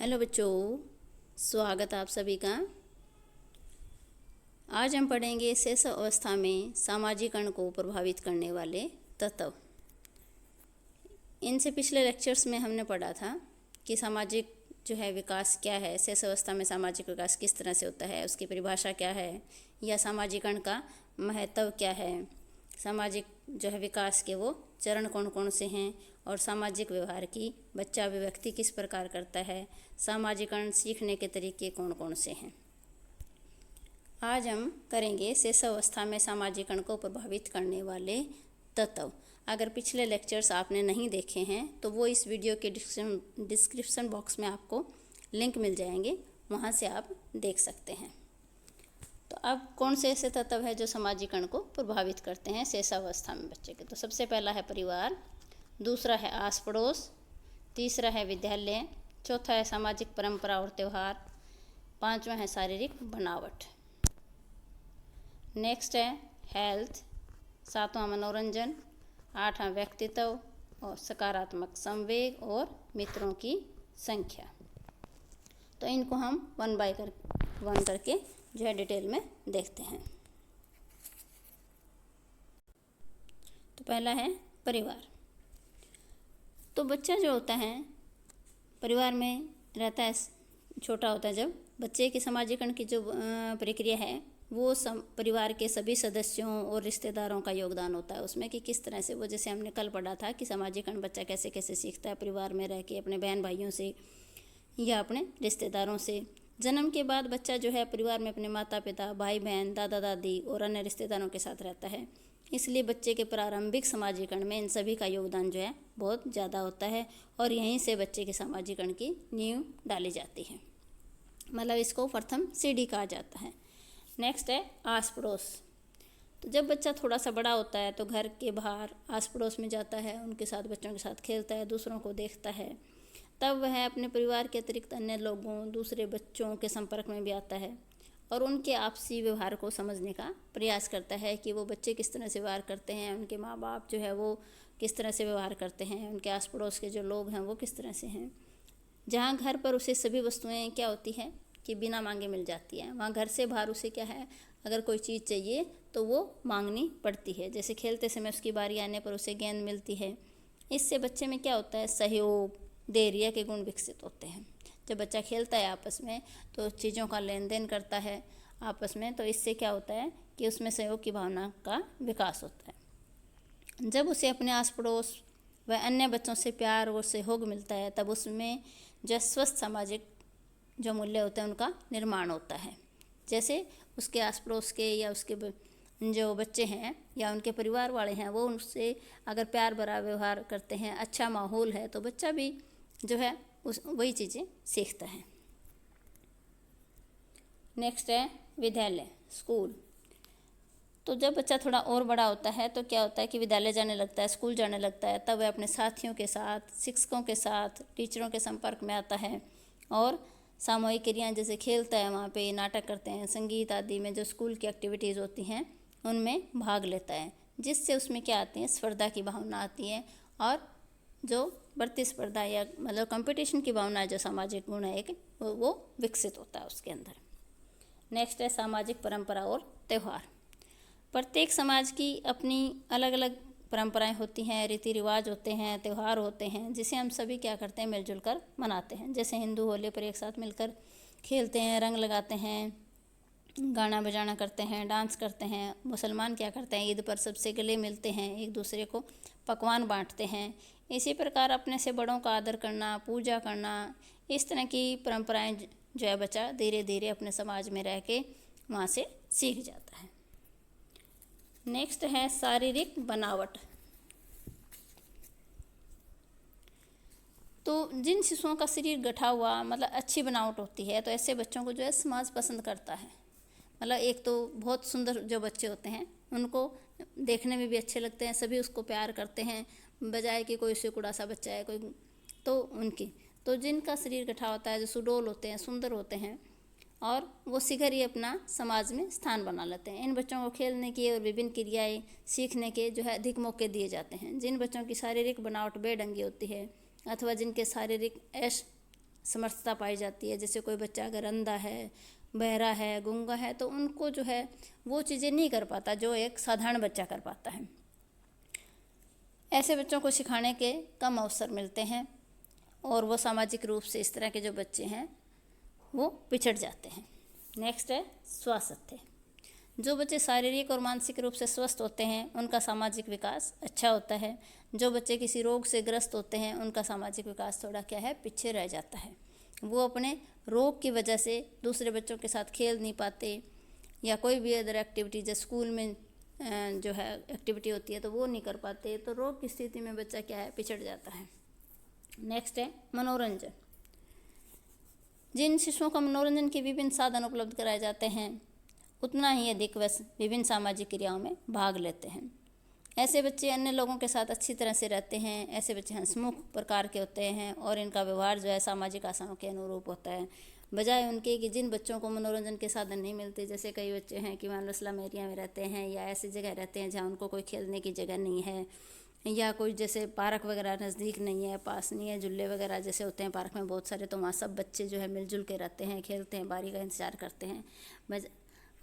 Hello बच्चों, स्वागत आप सभी का। आज हम पढ़ेंगे शैशव अवस्था में सामाजिकरण को प्रभावित करने वाले तत्व। इनसे पिछले लेक्चर्स में हमने पढ़ा था कि सामाजिक विकास क्या है, शैशव अवस्था में सामाजिक विकास किस तरह से होता है, उसकी परिभाषा क्या है, या सामाजिकरण का महत्व क्या है, सामाजिक विकास के वो चरण कौन कौन से हैं, और सामाजिक व्यवहार की बच्चा अभिव्यक्ति किस प्रकार करता है, सामाजिकरण सीखने के तरीके कौन कौन से हैं। आज हम करेंगे शैशव अवस्था में सामाजिकरण को प्रभावित करने वाले तत्व। अगर पिछले लेक्चर्स आपने नहीं देखे हैं तो वो इस वीडियो के डिस्क्रिप्शन बॉक्स में आपको लिंक मिल जाएंगे, वहाँ से आप देख सकते हैं। तो अब कौन से ऐसे तत्व है जो सामाजिकरण को प्रभावित करते हैं शैशव अवस्था में बच्चे के? तो सबसे पहला है परिवार, दूसरा है आस पड़ोस, तीसरा है विद्यालय, चौथा है सामाजिक परंपरा और त्यौहार, पांचवा है शारीरिक बनावट। नेक्स्ट है हेल्थ, सातवां मनोरंजन, आठवां व्यक्तित्व और सकारात्मक संवेग और मित्रों की संख्या। तो इनको हम वन बाय वन करके डिटेल में देखते हैं। तो पहला है परिवार। तो बच्चा जो होता है परिवार में रहता है, छोटा होता है जब, बच्चे के सामाजिकरण की जो प्रक्रिया है वो परिवार के सभी सदस्यों और रिश्तेदारों का योगदान होता है उसमें, कि किस तरह से वो, जैसे हमने कल पढ़ा था कि सामाजिकरण बच्चा कैसे कैसे सीखता है परिवार में रह के, अपने बहन भाइयों से या अपने रिश्तेदारों से। जन्म के बाद बच्चा परिवार में अपने माता पिता, भाई बहन, दादा दादी और अन्य रिश्तेदारों के साथ रहता है। इसलिए बच्चे के प्रारंभिक सामाजिकरण में इन सभी का योगदान बहुत ज़्यादा होता है, और यहीं से बच्चे के सामाजिकरण की नींव डाली जाती है। मतलब इसको प्रथम सीढ़ी कहा जाता है। नेक्स्ट है आस पड़ोस। तो जब बच्चा थोड़ा सा बड़ा होता है तो घर के बाहर आस पड़ोस में जाता है, उनके साथ, बच्चों के साथ खेलता है, दूसरों को देखता है। तब वह अपने परिवार के अतिरिक्त अन्य लोगों, दूसरे बच्चों के संपर्क में भी आता है और उनके आपसी व्यवहार को समझने का प्रयास करता है कि वो बच्चे किस तरह से व्यवहार करते हैं, उनके माँ बाप वो किस तरह से व्यवहार करते हैं, उनके आस पड़ोस के जो लोग हैं वो किस तरह से हैं। जहाँ घर पर उसे सभी वस्तुएं क्या होती हैं कि बिना मांगे मिल जाती है, वहाँ घर से बाहर उसे अगर कोई चीज़ चाहिए तो वो मांगनी पड़ती है। जैसे खेलते समय उसकी बारी आने पर उसे गेंद मिलती है। इससे बच्चे में क्या होता है, सहयोग, धैर्य के गुण विकसित होते हैं। जब बच्चा खेलता है आपस में तो चीज़ों का लेन देन करता है आपस में, तो इससे क्या होता है कि उसमें सहयोग की भावना का विकास होता है। जब उसे अपने आस पड़ोस व अन्य बच्चों से प्यार और सहयोग मिलता है तब उसमें स्वस्थ सामाजिक मूल्य होते हैं उनका निर्माण होता है। जैसे उसके आस पड़ोस के या उसके जो बच्चे हैं या उनके परिवार वाले हैं वो उनसे अगर प्यार भरा व्यवहार करते हैं, अच्छा माहौल है, तो बच्चा भी वही चीज़ें सीखता है। नेक्स्ट है विद्यालय, स्कूल। तो जब बच्चा थोड़ा और बड़ा होता है तो क्या होता है कि विद्यालय जाने लगता है, स्कूल जाने लगता है। तब वह अपने साथियों के साथ, शिक्षकों के साथ, टीचरों के संपर्क में आता है और सामूहिक क्रियाएं जैसे खेलता है, वहाँ पे नाटक करते हैं, संगीत आदि में जो स्कूल की एक्टिविटीज़ होती हैं उनमें भाग लेता है, जिससे उसमें क्या आती है, स्पर्धा की भावना आती है और जो प्रतिस्पर्धा या मतलब कंपटीशन की भावना, जो सामाजिक गुण है वो विकसित होता है उसके अंदर। नेक्स्ट है सामाजिक परंपरा और त्यौहार। प्रत्येक समाज की अपनी अलग अलग परंपराएं होती हैं, रीति रिवाज होते हैं, त्यौहार होते हैं, जिसे हम सभी क्या करते हैं, मिलजुल कर मनाते हैं। जैसे हिंदू होली पर एक साथ मिलकर खेलते हैं, रंग लगाते हैं, गाना बजाना करते हैं, डांस करते हैं। मुसलमान क्या करते हैं, ईद पर सबसे गले मिलते हैं, एक दूसरे को पकवान बांटते हैं। इसी प्रकार अपने से बड़ों का आदर करना, पूजा करना, इस तरह की परंपराएं बच्चा धीरे धीरे अपने समाज में रह के वहाँ से सीख जाता है। नेक्स्ट है शारीरिक बनावट। तो जिन शिशुओं का शरीर गठा हुआ, मतलब अच्छी बनावट होती है, तो ऐसे बच्चों को समाज पसंद करता है। मतलब एक तो बहुत सुंदर जो बच्चे होते हैं उनको देखने में भी अच्छे लगते हैं, सभी उसको प्यार करते हैं, बजाय कि कोई सिकुड़ा सा बच्चा है कोई, तो जिनका शरीर गठा होता है, जो सुडौल होते हैं, सुंदर होते हैं, और वो शीघ्र ही अपना समाज में स्थान बना लेते हैं। इन बच्चों को खेलने की और विभिन्न क्रियाएं सीखने के अधिक मौके दिए जाते हैं। जिन बच्चों की शारीरिक बनावट बेढंगी होती है अथवा जिनके शारीरिक समर्थता पाई जाती है। जैसे कोई बच्चा अगर अंधा है, बहरा है, गूंगा है, तो उनको जो है वो चीज़ें नहीं कर पाता जो एक साधारण बच्चा कर पाता है। ऐसे बच्चों को सिखाने के कम अवसर मिलते हैं और वो सामाजिक रूप से इस तरह के जो बच्चे हैं वो पिछड़ जाते हैं। नेक्स्ट है स्वास्थ्य। जो बच्चे शारीरिक और मानसिक रूप से स्वस्थ होते हैं उनका सामाजिक विकास अच्छा होता है। जो बच्चे किसी रोग से ग्रस्त होते हैं उनका सामाजिक विकास थोड़ा क्या है, पीछे रह जाता है। वो अपने रोग की वजह से दूसरे बच्चों के साथ खेल नहीं पाते, या कोई भी अदर एक्टिविटी जैसे स्कूल में जो है एक्टिविटी होती है तो वो नहीं कर पाते, तो रोग की स्थिति में बच्चा क्या है, पिछड़ जाता है। नेक्स्ट है मनोरंजन। जिन शिशुओं को मनोरंजन के विभिन्न साधन उपलब्ध कराए जाते हैं उतना ही अधिक वह विभिन्न सामाजिक क्रियाओं में भाग लेते हैं। ऐसे बच्चे अन्य लोगों के साथ अच्छी तरह से रहते हैं। ऐसे बच्चे हंसमुख प्रकार के होते हैं और इनका व्यवहार जो है सामाजिक आशाओं के अनुरूप होता है, बजाय उनके कि जिन बच्चों को मनोरंजन के साधन नहीं मिलते। जैसे कई बच्चे हैं कि मान लो स्लम एरिया में रहते हैं या ऐसी जगह रहते हैं जहाँ उनको कोई खेलने की जगह नहीं है, या कोई जैसे पार्क वगैरह नज़दीक नहीं है, पास नहीं है, झूले वगैरह जैसे होते हैं पार्क में बहुत सारे, तो वहाँ सब बच्चे जो है मिलजुल के रहते हैं, खेलते हैं, बारी का इंतज़ार करते हैं।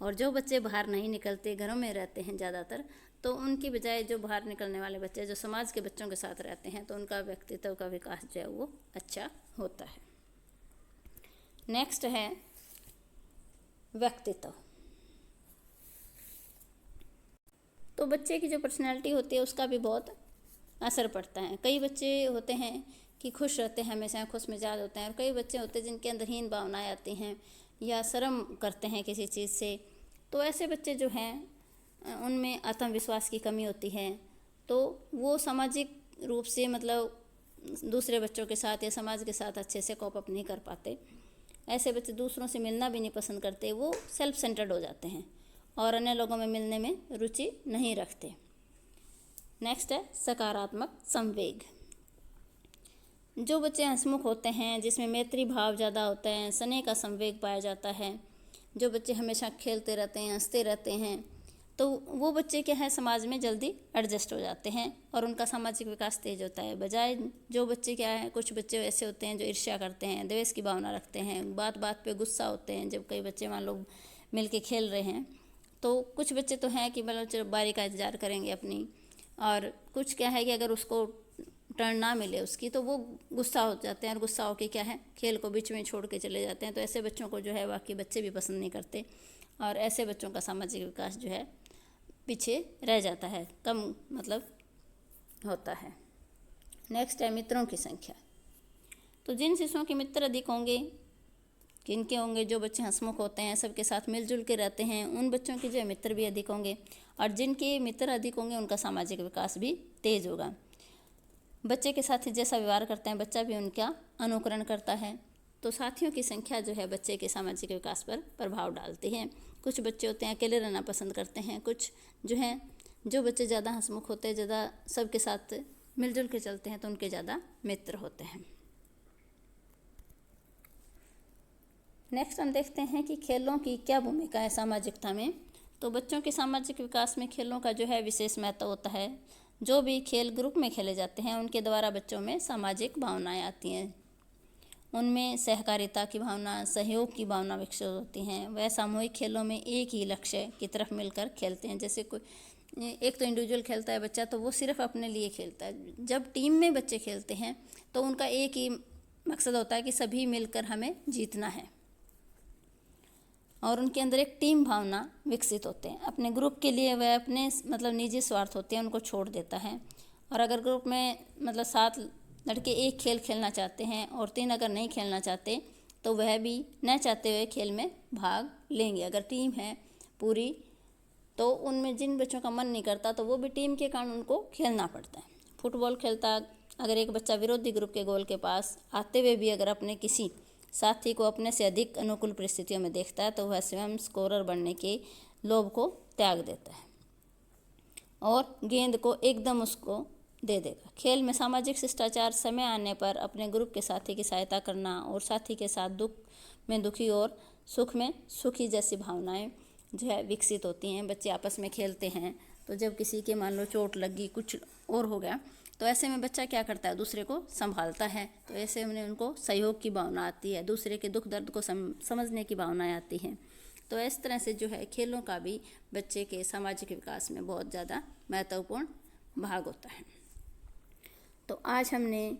और जो बच्चे बाहर नहीं निकलते, घरों में रहते हैं ज़्यादातर, तो उनकी बजाय जो बाहर निकलने वाले बच्चे जो समाज के बच्चों के साथ रहते हैं तो उनका व्यक्तित्व का विकास जो है वो अच्छा होता है। नेक्स्ट है व्यक्तित्व। तो बच्चे की जो पर्सनैलिटी होती है उसका भी बहुत असर पड़ता है। कई बच्चे होते हैं कि खुश रहते हैं, हमेशा खुश मिजाज होते हैं, और कई बच्चे होते हैं जिनके अंदर हीन भावनाएं आती हैं या शर्म करते हैं किसी चीज़ से। तो ऐसे बच्चे जो हैं उनमें आत्मविश्वास की कमी होती है, तो वो सामाजिक रूप से मतलब दूसरे बच्चों के साथ या समाज के साथ अच्छे से कोप अप नहीं कर पाते। ऐसे बच्चे दूसरों से मिलना भी नहीं पसंद करते, वो सेल्फ सेंटर्ड हो जाते हैं और अन्य लोगों में मिलने में रुचि नहीं रखते। नेक्स्ट है सकारात्मक संवेग। जो बच्चे हंसमुख होते हैं, जिसमें मैत्री भाव ज़्यादा होता है, स्नेह का संवेग पाया जाता है, जो बच्चे हमेशा खेलते रहते हैं, हंसते रहते हैं, तो वो बच्चे क्या है समाज में जल्दी एडजस्ट हो जाते हैं और उनका सामाजिक विकास तेज होता है। बजाय जो बच्चे क्या है, कुछ बच्चे ऐसे होते हैं जो ईर्ष्या करते हैं, द्वेष की भावना रखते हैं, बात बात पे गुस्सा होते हैं। जब कई बच्चे मान लो मिल के खेल रहे हैं, तो कुछ बच्चे तो हैं कि मतलब चलो बारी का इंतजार करेंगे अपनी, और कुछ क्या है कि अगर उसको टर्न ना मिले उसकी तो वो गुस्सा हो जाते हैं और गुस्सा होकर क्या है खेल को बीच में छोड़ के चले जाते हैं। तो ऐसे बच्चों को जो है बाकी बच्चे भी पसंद नहीं करते और ऐसे बच्चों का सामाजिक विकास जो है पीछे रह जाता है, कम मतलब होता है। नेक्स्ट है मित्रों की संख्या। तो जिन शिशुओं के मित्र अधिक होंगे, किनके होंगे, जो बच्चे हंसमुख होते हैं, सबके साथ मिलजुल के रहते हैं, उन बच्चों के जो मित्र भी अधिक होंगे, और जिनके मित्र अधिक होंगे उनका सामाजिक विकास भी तेज होगा। बच्चे के साथ जैसा व्यवहार करते हैं बच्चा भी उनका अनुकरण करता है। तो साथियों की संख्या जो है बच्चे के सामाजिक विकास पर प्रभाव डालती है। कुछ बच्चे होते हैं अकेले रहना पसंद करते हैं, कुछ जो हैं जो बच्चे ज़्यादा हंसमुख होते हैं, ज़्यादा सबके साथ मिलजुल के चलते हैं, तो उनके ज़्यादा मित्र होते हैं। नेक्स्ट हम देखते हैं कि खेलों की क्या भूमिका है सामाजिकता में। तो बच्चों के सामाजिक विकास में खेलों का जो है विशेष महत्व होता है। जो भी खेल ग्रुप में खेले जाते हैं उनके द्वारा बच्चों में सामाजिक भावनाएं आती हैं, उनमें सहकारिता की भावना, सहयोग की भावना विकसित होती हैं। वह सामूहिक खेलों में एक ही लक्ष्य की तरफ मिलकर खेलते हैं। जैसे कोई एक तो इंडिविजुअल खेलता है बच्चा, तो वो सिर्फ अपने लिए खेलता है। जब टीम में बच्चे खेलते हैं तो उनका एक ही मकसद होता है कि सभी मिलकर हमें जीतना है, और उनके अंदर एक टीम भावना विकसित होते हैं। अपने ग्रुप के लिए वह अपने मतलब निजी स्वार्थ होते हैं उनको छोड़ देता है। और अगर ग्रुप में मतलब 7 लड़के एक खेल खेलना चाहते हैं और 3 अगर नहीं खेलना चाहते तो वह भी न चाहते हुए खेल में भाग लेंगे। अगर टीम है पूरी तो उनमें जिन बच्चों का मन नहीं करता तो वो भी टीम के कारण उनको खेलना पड़ता है। फुटबॉल खेलता अगर एक बच्चा विरोधी ग्रुप के गोल के पास आते हुए भी अगर अपने किसी साथी को अपने से अधिक अनुकूल परिस्थितियों में देखता है तो वह स्वयं स्कोरर बनने के लोभ को त्याग देता है और गेंद को एकदम उसको दे देगा। खेल में सामाजिक शिष्टाचार, समय आने पर अपने ग्रुप के साथी की सहायता करना और साथी के साथ दुख में दुखी और सुख में सुखी जैसी भावनाएं जो है विकसित होती हैं। बच्चे आपस में खेलते हैं तो जब किसी के मान लो चोट लगी, कुछ और हो गया, तो ऐसे में बच्चा क्या करता है, दूसरे को संभालता है। तो ऐसे में उनको सहयोग की भावना आती है, दूसरे के दुख दर्द को समझने की भावनाएं आती हैं। तो इस तरह से जो है खेलों का भी बच्चे के सामाजिक विकास में बहुत ज़्यादा महत्वपूर्ण भाग होता है। तो आज हमने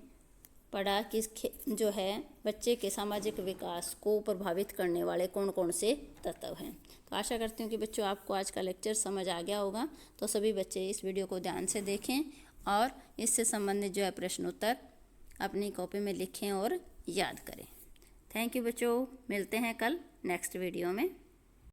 पढ़ा कि जो है बच्चे के सामाजिक विकास को प्रभावित करने वाले कौन कौन से तत्व हैं। तो आशा करती हूँ कि बच्चों आपको आज का लेक्चर समझ आ गया होगा। तो सभी बच्चे इस वीडियो को ध्यान से देखें और इससे संबंधित जो है प्रश्न उत्तर अपनी कॉपी में लिखें और याद करें। थैंक यू बच्चों, मिलते हैं कल नेक्स्ट वीडियो में।